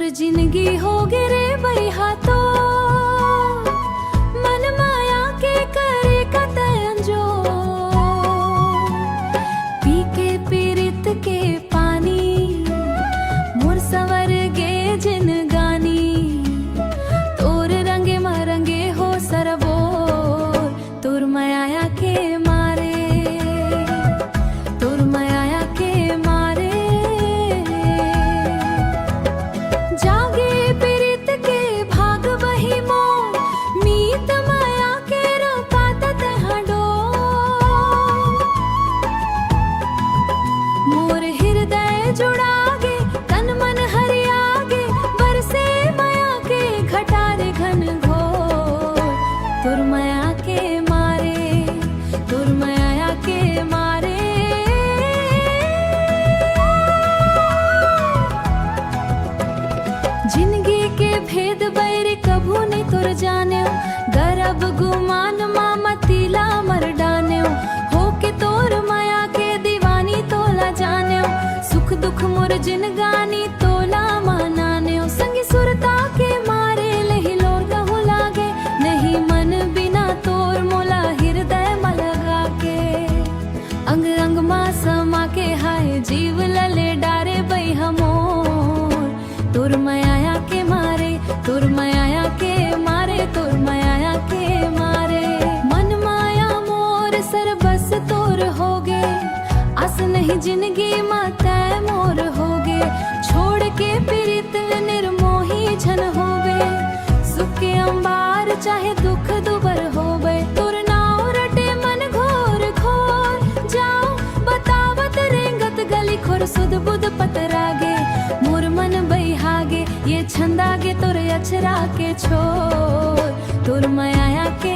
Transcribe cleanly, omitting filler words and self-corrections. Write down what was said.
मोर जिंदगी हो गे रे बइहा तो मन माया के करे कतयन जो पी के पीरित के पानी मोर सवर गे जिन गानी तोर रंगे मरंगे हो सरबो तोर माया के मारे तोर माया के मारे जागे पीरित के भाग वही मोर मीत माया के रपात हडो मोर हृदय जुड़ागे तन मन हरियागे बरसे माया के घटारे घन घोर तोर माया के मारे तोर माया के मारे जिंदगी के भेद बैर कभू नहीं तोर जाने गर्भ गुमान मामा तीला मर डाने हो के तोर माया के दीवानी तोला जाने सुख दुख मोर जिन गानी तोला मानाने संगी सुरता के मारे लही लोर कहू लागे नहीं मन बिना तोर मोला हृदय मलगा के अंग अंग मा समा के हाय जीव लले डारे बई हमोर तोर माया के मारे तोर माया के मारे तोर माया के मारे मन माया मोर सरबस तोर होगे आस नहीं जिंदगी माता मोर होगे छोड़ के पीरित निर्मोही झन होवे सुख के अंबार चाहे दुख दुबर होवे तोर नाव रटे मन घोर घोर जाओ बतावत रेंगत गली खोर सुध बुध पतरागे मोर मन बइहागे ये छंदागे तोर अछरा के छोर तोर माया के